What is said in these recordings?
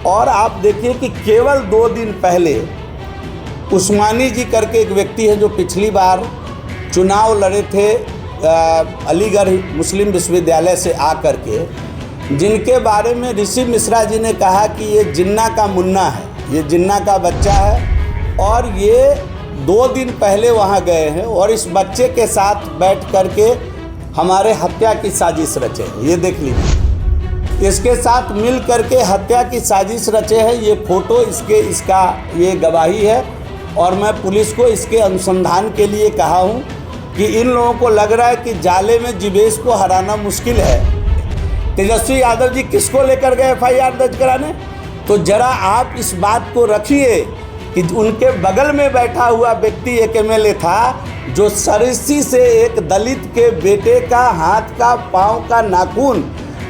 और आप देखिए कि केवल 2 दिन पहले उस्मानी जी करके एक व्यक्ति है जो पिछली बार चुनाव लड़े थे अलीगढ़ मुस्लिम विश्वविद्यालय से आकर के, जिनके बारे में ऋषि मिश्रा जी ने कहा कि ये जिन्ना का मुन्ना है, ये जिन्ना का बच्चा है, और ये 2 दिन पहले वहाँ गए हैं और इस बच्चे के साथ बैठ करके हमारे हत्या की साजिश रचे हैं। ये देख लीजिए, इसके साथ मिल करके हत्या की साजिश रचे हैं। ये फ़ोटो इसका ये गवाही है। और मैं पुलिस को इसके अनुसंधान के लिए कहा हूँ कि इन लोगों को लग रहा है कि जाले में जीवेश को हराना मुश्किल है। तेजस्वी यादव जी किसको लेकर गए FIR दर्ज कराने? तो जरा आप इस बात को रखिए कि उनके बगल में बैठा हुआ व्यक्ति एक MLA था जो सरसी से एक दलित के बेटे का हाथ का पाँव का नाखून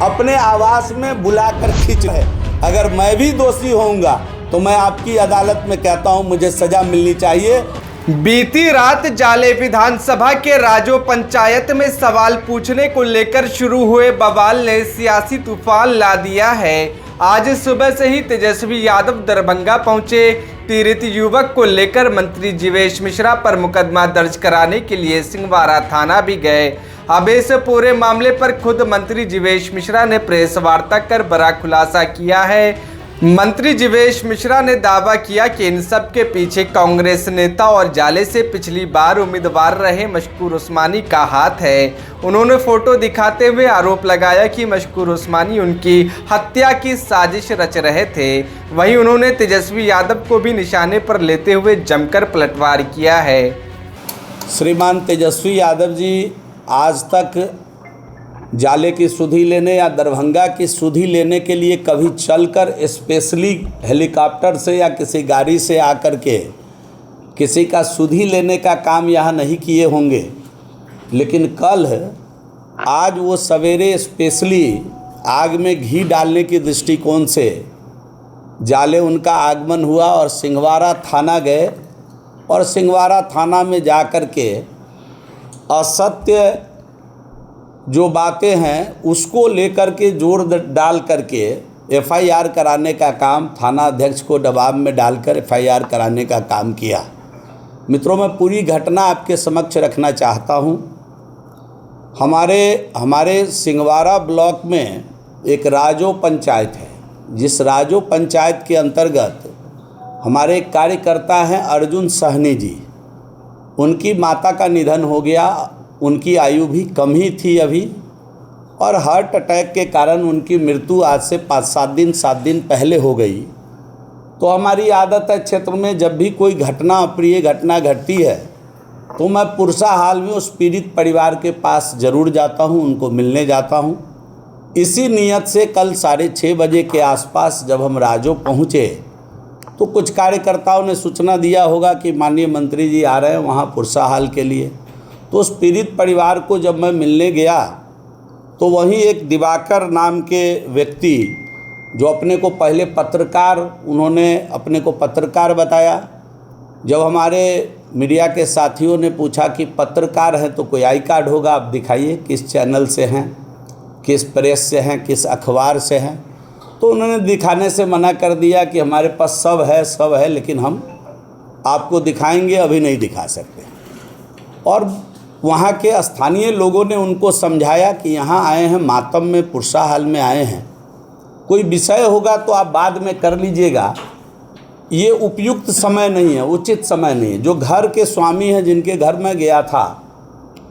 अपने आवास में बुलाकर खींच है। अगर मैं भी दोषी होऊंगा तो मैं आपकी अदालत में कहता हूं मुझे सजा मिलनी चाहिए। बीती रात जाले विधानसभा के राजो पंचायत में सवाल पूछने को लेकर शुरू हुए बवाल ने सियासी तूफान ला दिया है। आज सुबह से ही तेजस्वी यादव दरभंगा पहुंचे। पीड़ित युवक को लेकर मंत्री जीवेश मिश्रा पर मुकदमा दर्ज कराने के लिए सिंहवाड़ा थाना भी गए। अब इस पूरे मामले पर खुद मंत्री जीवेश मिश्रा ने प्रेस वार्ता कर बड़ा खुलासा किया है। मंत्री जीवेश मिश्रा ने दावा किया कि इन सब के पीछे कांग्रेस नेता और जाले से पिछली बार उम्मीदवार रहे मशकूर उस्मानी का हाथ है। उन्होंने फोटो दिखाते हुए आरोप लगाया कि मशकूर उस्मानी उनकी हत्या की साजिश रच रहे थे। वहीं उन्होंने तेजस्वी यादव को भी निशाने पर लेते हुए जमकर पलटवार किया है। श्रीमान तेजस्वी यादव जी आज तक जाले की सुधि लेने या दरभंगा की सुधि लेने के लिए कभी चलकर स्पेशली हेलीकॉप्टर से या किसी गाड़ी से आकर के किसी का सुधि लेने का काम यहाँ नहीं किए होंगे। लेकिन कल आज वो सवेरे स्पेशली आग में घी डालने की दृष्टिकोण से जाले उनका आगमन हुआ और सिंहवाड़ा थाना गए और सिंहवाड़ा थाना में जाकर के असत्य जो बातें हैं उसको लेकर के जोर डाल करके FIR कराने का काम, थाना अध्यक्ष को दबाव में डालकर FIR कराने का काम किया। मित्रों, मैं पूरी घटना आपके समक्ष रखना चाहता हूं। हमारे सिंहवाड़ा ब्लॉक में एक राजो पंचायत है, जिस राजो पंचायत के अंतर्गत हमारे कार्यकर्ता हैं अर्जुन सहनी जी। उनकी माता का निधन हो गया। उनकी आयु भी कम ही थी अभी, और हार्ट अटैक के कारण उनकी मृत्यु आज से 7 दिन पहले हो गई। तो हमारी आदत है क्षेत्र में जब भी कोई घटना, अप्रिय घटना घटती है तो मैं पुरसा हाल में उस पीड़ित परिवार के पास ज़रूर जाता हूं, उनको मिलने जाता हूं। इसी नियत से कल 6:30 बजे के आसपास जब हम राजो पहुँचे तो कुछ कार्यकर्ताओं ने सूचना दिया होगा कि माननीय मंत्री जी आ रहे हैं वहाँ पुरसा हाल के लिए। तो उस पीड़ित परिवार को जब मैं मिलने गया तो वहीं एक दिवाकर नाम के व्यक्ति जो अपने को पहले पत्रकार, उन्होंने अपने को पत्रकार बताया। जब हमारे मीडिया के साथियों ने पूछा कि पत्रकार हैं तो कोई आई कार्ड होगा, आप दिखाइए किस चैनल से हैं, किस प्रेस से हैं, किस अखबार से हैं। तो उन्होंने दिखाने से मना कर दिया कि हमारे पास सब है लेकिन हम आपको दिखाएंगे, अभी नहीं दिखा सकते। और वहाँ के स्थानीय लोगों ने उनको समझाया कि यहाँ आए हैं मातम में, पुरसा हाल में आए हैं, कोई विषय होगा तो आप बाद में कर लीजिएगा, ये उपयुक्त समय नहीं है, उचित समय नहीं है। जो घर के स्वामी हैं जिनके घर में गया था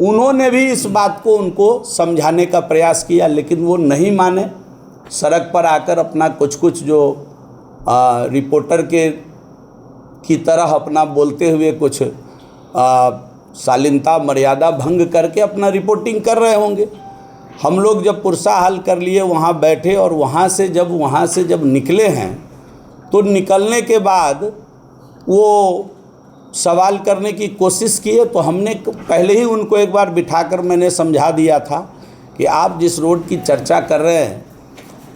उन्होंने भी इस बात को उनको समझाने का प्रयास किया, लेकिन वो नहीं माने। सड़क पर आकर अपना कुछ जो रिपोर्टर की तरह अपना बोलते हुए कुछ शालीनता मर्यादा भंग करके अपना रिपोर्टिंग कर रहे होंगे। हम लोग जब पुरसा हाल कर लिए वहाँ बैठे और वहाँ से जब निकले हैं तो निकलने के बाद वो सवाल करने की कोशिश किए। तो हमने पहले ही उनको एक बार बिठाकर मैंने समझा दिया था कि आप जिस रोड की चर्चा कर रहे हैं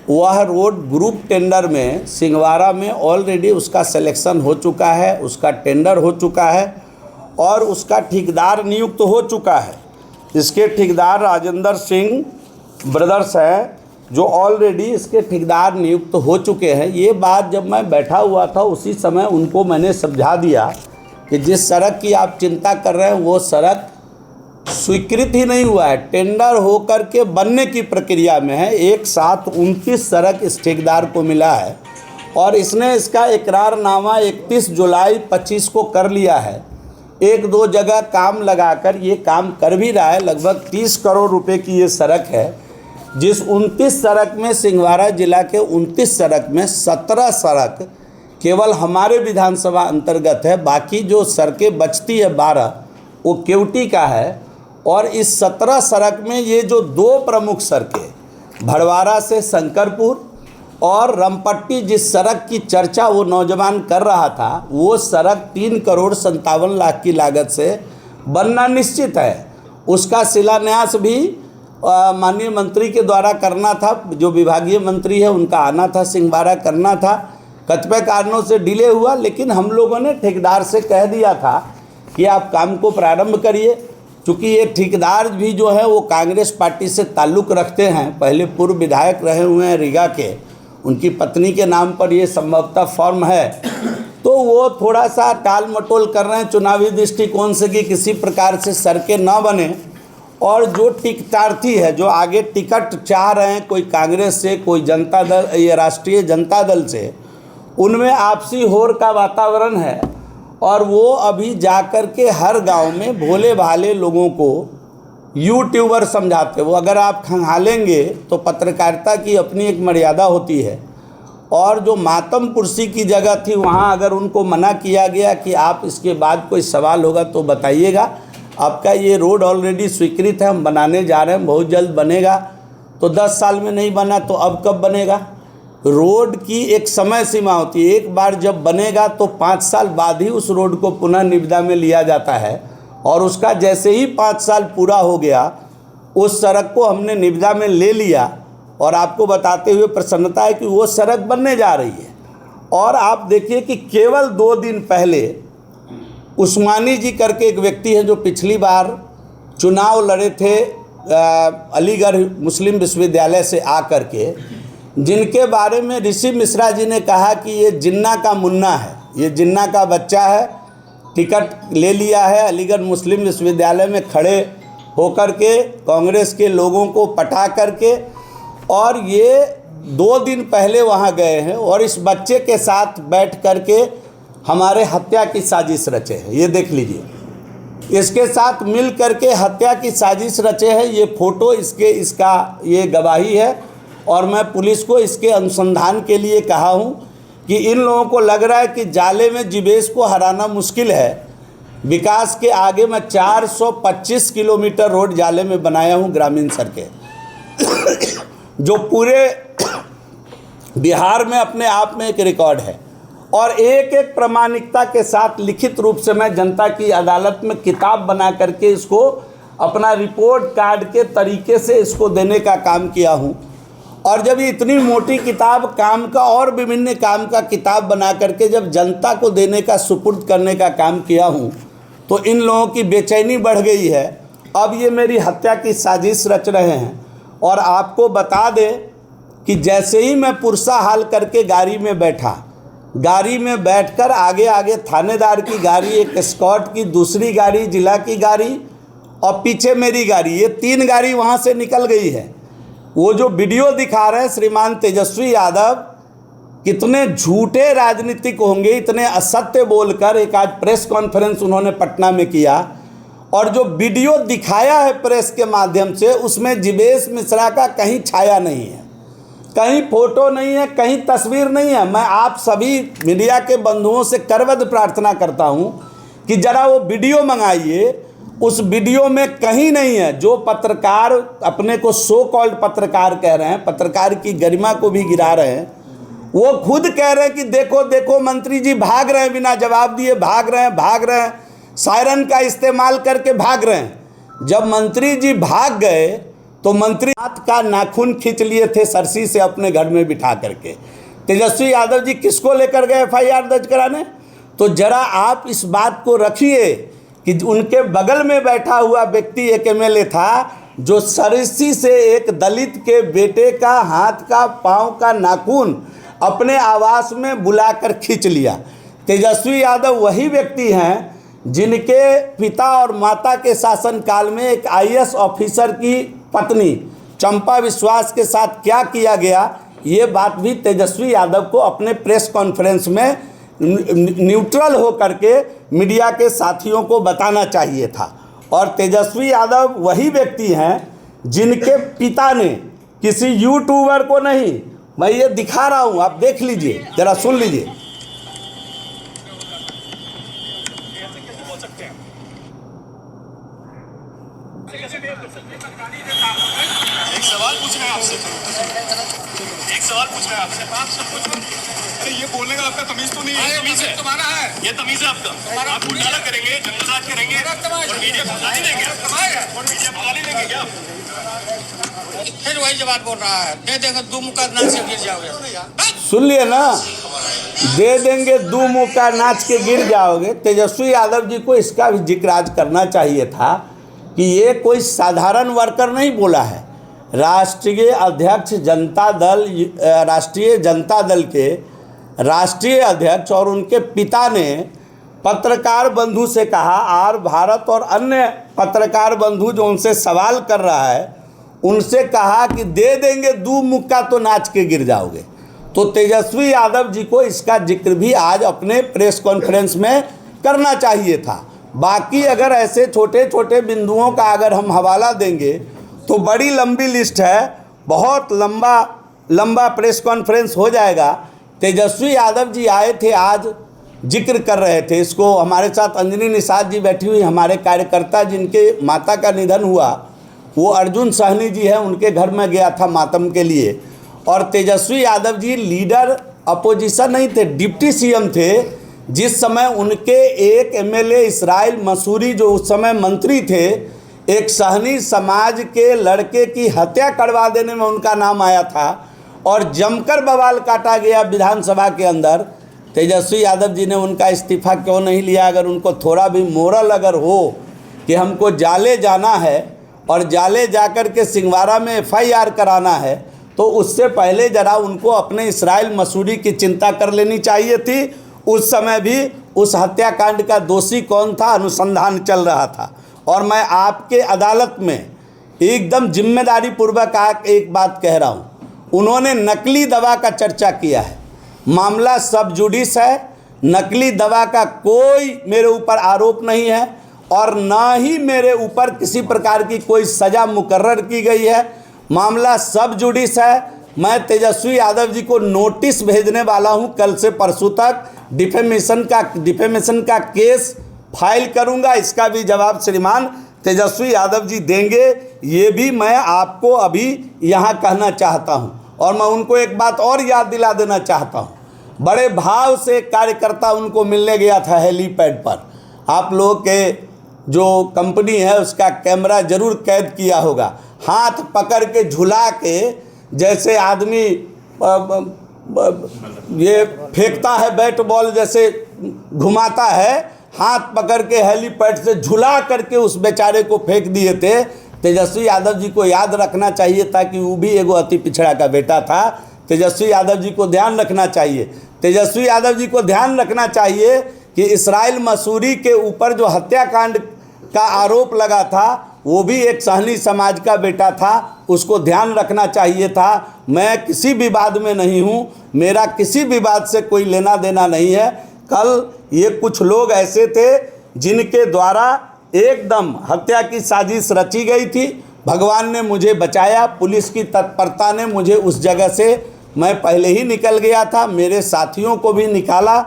वह रोड ग्रुप टेंडर में सिंहवाड़ा में ऑलरेडी उसका सिलेक्शन हो चुका है, उसका टेंडर हो चुका है और उसका ठेकेदार नियुक्त हो चुका है। इसके ठेकेदार राजेंद्र सिंह ब्रदर्स हैं। जो ऑलरेडी इसके ठेकेदार नियुक्त हो चुके हैं। ये बात जब मैं बैठा हुआ था उसी समय उनको मैंने समझा दिया कि जिस सड़क की आप चिंता कर रहे हैं वो सड़क स्वीकृत ही नहीं हुआ है, टेंडर होकर के बनने की प्रक्रिया में है। एक साथ 29 सड़क इस ठेकेदार को मिला है और इसने इसका इकरारनामा 31 जुलाई 25 को कर लिया है। एक दो जगह काम लगाकर ये काम कर भी रहा है। लगभग 30 करोड़ रुपए की ये सड़क है, जिस 29 सड़क में सिंहवाड़ा जिला के 29 सड़क में 17 सड़क केवल हमारे विधानसभा अंतर्गत है। बाकी जो सड़कें बचती है 12 वो केवटी का है। और इस 17 सड़क में ये जो दो प्रमुख सड़कें भड़वारा से शंकरपुर और रमपट्टी, जिस सड़क की चर्चा वो नौजवान कर रहा था, वो सड़क 3 करोड़ 57 लाख की लागत से बनना निश्चित है। उसका शिलान्यास भी माननीय मंत्री के द्वारा करना था। जो विभागीय मंत्री है उनका आना था, सिंहवाड़ा करना था। कतिपय कारणों से डिले हुआ, लेकिन हम लोगों ने ठेकेदार से कह दिया था कि आप काम को प्रारंभ करिए। चूँकि ये ठेकेदार भी जो है वो कांग्रेस पार्टी से ताल्लुक़ रखते हैं, पहले पूर्व विधायक रहे हुए हैं रीगा के, उनकी पत्नी के नाम पर ये संभवतः फॉर्म है। तो वो थोड़ा सा टाल मटोल कर रहे हैं चुनावी दृष्टिकोण से कि किसी प्रकार से सड़कें न बने। और जो टिकटार्थी है, जो आगे टिकट चाह रहे हैं, कोई कांग्रेस से, कोई जनता दल, ये राष्ट्रीय जनता दल से, उनमें आपसी होड़ का वातावरण है। और वो अभी जाकर के हर गांव में भोले भाले लोगों को यूट्यूबर समझाते। वो अगर आप खंगालेंगे तो पत्रकारिता की अपनी एक मर्यादा होती है। और जो मातम कुर्सी की जगह थी वहाँ अगर उनको मना किया गया कि आप इसके बाद कोई सवाल होगा तो बताइएगा, आपका ये रोड ऑलरेडी स्वीकृत है, हम बनाने जा रहे हैं, बहुत जल्द बनेगा। तो 10 साल में नहीं बना तो अब कब बनेगा? रोड की एक समय सीमा होती है, एक बार जब बनेगा तो 5 साल बाद ही उस रोड को पुनः निविदा में लिया जाता है। और उसका जैसे ही 5 साल पूरा हो गया, उस सड़क को हमने निविदा में ले लिया। और आपको बताते हुए प्रसन्नता है कि वो सड़क बनने जा रही है। और आप देखिए कि केवल 2 दिन पहले उस्मानी जी करके एक व्यक्ति हैं जो पिछली बार चुनाव लड़े थे अलीगढ़ मुस्लिम विश्वविद्यालय से आकर के, जिनके बारे में ऋषि मिश्रा जी ने कहा कि ये जिन्ना का मुन्ना है, ये जिन्ना का बच्चा है, टिकट ले लिया है अलीगढ़ मुस्लिम विश्वविद्यालय में खड़े होकर के कांग्रेस के लोगों को पटा करके। और ये 2 दिन पहले वहाँ गए हैं और इस बच्चे के साथ बैठ करके हमारे हत्या की साजिश रचे हैं। ये देख लीजिए, इसके साथ मिल करके हत्या की साजिश रचे हैं। ये फ़ोटो इसका ये गवाही है। और मैं पुलिस को इसके अनुसंधान के लिए कहा हूँ कि इन लोगों को लग रहा है कि जाले में जीवेश को हराना मुश्किल है। विकास के आगे मैं 425 किलोमीटर रोड जाले में बनाया हूँ, ग्रामीण सड़कें, जो पूरे बिहार में अपने आप में एक रिकॉर्ड है। और एक एक प्रामाणिकता के साथ लिखित रूप से मैं जनता की अदालत में किताब बना करके इसको अपना रिपोर्ट कार्ड के तरीके से इसको देने का काम किया हूँ। और जब ये इतनी मोटी किताब काम का और विभिन्न काम का किताब बना करके जब जनता को देने का सुपुर्द करने का काम किया हूँ, तो इन लोगों की बेचैनी बढ़ गई है। अब ये मेरी हत्या की साजिश रच रहे हैं। और आपको बता दें कि जैसे ही मैं पुरसा हाल करके गाड़ी में बैठा, गाड़ी में बैठकर आगे आगे थानेदार की गाड़ी, एक स्कॉट की दूसरी गाड़ी, जिला की गाड़ी और पीछे मेरी गाड़ी, ये 3 गाड़ी वहाँ से निकल गई है। वो जो वीडियो दिखा रहे हैं श्रीमान तेजस्वी यादव, कितने झूठे राजनीतिक होंगे, इतने असत्य बोलकर एक आज प्रेस कॉन्फ्रेंस उन्होंने पटना में किया। और जो वीडियो दिखाया है प्रेस के माध्यम से, उसमें जीवेश मिश्रा का कहीं छाया नहीं है, कहीं फोटो नहीं है, कहीं तस्वीर नहीं है। मैं आप सभी मीडिया के बंधुओं से करवद प्रार्थना करता हूं कि जरा वो वीडियो मंगाइए। उस वीडियो में कहीं नहीं है जो पत्रकार अपने को सो कॉल्ड पत्रकार कह रहे हैं, पत्रकार की गरिमा को भी गिरा रहे हैं, वो खुद कह रहे हैं कि देखो देखो मंत्री जी भाग रहे हैं, बिना जवाब दिए भाग रहे हैं, सायरन का इस्तेमाल करके भाग रहे हैं। जब मंत्री जी भाग गए तो मंत्री हाथ का नाखून खींच लिए थे सरसी से अपने घर में बिठा करके। तेजस्वी यादव जी किसको लेकर गए FIR दर्ज कराने? तो जरा आप इस बात को रखिए कि उनके बगल में बैठा हुआ व्यक्ति एक MLA था, जो सरसी से एक दलित के बेटे का हाथ का पांव का नाखून अपने आवास में बुलाकर खींच लिया। तेजस्वी यादव वही व्यक्ति हैं जिनके पिता और माता के शासनकाल में एक आईएएस ऑफिसर की पत्नी चंपा विश्वास के साथ क्या किया गया, ये बात भी तेजस्वी यादव को अपने प्रेस कॉन्फ्रेंस में न्यूट्रल हो करके मीडिया के साथियों को बताना चाहिए था। और तेजस्वी यादव वही व्यक्ति हैं जिनके पिता ने किसी यूट्यूबर को नहीं, मैं ये दिखा रहा हूँ, आप देख लीजिए, जरा सुन लीजिए। एक सवाल पूछ रहे हैं आपसे, एक सवाल पूछ रहे हैं आपसे, आप सब कुछ। अरे ये बोलने का आपका तमीज तो नहीं है? तमीज है तुम्हारा, है ये तमीज है आपका। आप घोटाला करेंगे, जनमसाज करेंगे और मीडिया को गाली देंगे, और मीडिया को गाली देंगे क्या? फिर वही जवाब बोल रहा है, दे देंगे दो मुक्का नाच के गिर जाओगे। सुन लिए ना, दे देंगे दो मुक्का नाच के गिर जाओगे। तेजस्वी यादव जी को इसका भी जिक्र आज करना चाहिए था कि ये कोई साधारण वर्कर नहीं बोला है। राष्ट्रीय अध्यक्ष जनता दल, राष्ट्रीय जनता दल के राष्ट्रीय अध्यक्ष और उनके पिता ने पत्रकार बंधु से कहा, आर भारत और अन्य पत्रकार बंधु जो उनसे सवाल कर रहा है उनसे कहा कि दे देंगे दो मुक्का तो नाच के गिर जाओगे। तो तेजस्वी यादव जी को इसका जिक्र भी आज अपने प्रेस कॉन्फ्रेंस में करना चाहिए था। बाकी अगर ऐसे छोटे छोटे बिंदुओं का अगर हम हवाला देंगे तो बड़ी लंबी लिस्ट है, बहुत लंबा प्रेस कॉन्फ्रेंस हो जाएगा। तेजस्वी यादव जी आए थे, आज जिक्र कर रहे थे इसको। हमारे साथ अंजनी निषाद जी बैठी हुई, हमारे कार्यकर्ता जिनके माता का निधन हुआ वो अर्जुन सहनी जी हैं, उनके घर में गया था मातम के लिए। और तेजस्वी यादव जी लीडर अपोजिशन नहीं थे, डिप्टी सीएम थे। जिस समय उनके एक एमएलए इसराइल मसूरी जो उस समय मंत्री थे, एक सहनी समाज के लड़के की हत्या करवा देने में उनका नाम आया था और जमकर बवाल काटा गया विधानसभा के अंदर। तेजस्वी यादव जी ने उनका इस्तीफा क्यों नहीं लिया? अगर उनको थोड़ा भी मोरल अगर हो कि हमको जाले जाना है और जाले जाकर के सिंगवारा में एफआईआर कराना है, तो उससे पहले जरा उनको अपने इसराइल मसूरी की चिंता कर लेनी चाहिए थी। उस समय भी उस हत्याकांड का दोषी कौन था, अनुसंधान चल रहा था। और मैं आपके अदालत में एकदम जिम्मेदारी पूर्वक एक बात कह रहा हूँ, उन्होंने नकली दवा का चर्चा किया है। मामला सब जुडिस है, नकली दवा का कोई मेरे ऊपर आरोप नहीं है और ना ही मेरे ऊपर किसी प्रकार की कोई सज़ा मुकर्रर की गई है। मामला सब जुडिस है। मैं तेजस्वी यादव जी को नोटिस भेजने वाला हूं, कल से परसों तक डिफेमेशन का केस फाइल करूंगा। इसका भी जवाब श्रीमान तेजस्वी यादव जी देंगे, ये भी मैं आपको अभी यहां कहना चाहता हूं। और मैं उनको एक बात और याद दिला देना चाहता हूं, बड़े भाव से एक कार्यकर्ता उनको मिलने गया था हेलीपैड पर। आप लोग के जो कंपनी है उसका कैमरा जरूर कैद किया होगा। हाथ पकड़ के झुला के, जैसे आदमी ये फेंकता है बैट बॉल जैसे घुमाता है, हाथ पकड़ के हेलीपैड से झुला करके उस बेचारे को फेंक दिए थे। तेजस्वी यादव जी को याद रखना चाहिए था कि वो भी एगो अति पिछड़ा का बेटा था। तेजस्वी यादव जी को ध्यान रखना चाहिए। तेजस्वी यादव जी को ध्यान रखना चाहिए कि इसराइल मसूरी के ऊपर जो हत्याकांड का आरोप लगा था वो भी एक सहनी समाज का बेटा था, उसको ध्यान रखना चाहिए था। मैं किसी विवाद में नहीं हूँ, मेरा किसी विवाद से कोई लेना देना नहीं है। कल ये कुछ लोग ऐसे थे जिनके द्वारा एकदम हत्या की साजिश रची गई थी। भगवान ने मुझे बचाया, पुलिस की तत्परता ने मुझे उस जगह से, मैं पहले ही निकल गया था, मेरे साथियों को भी निकाला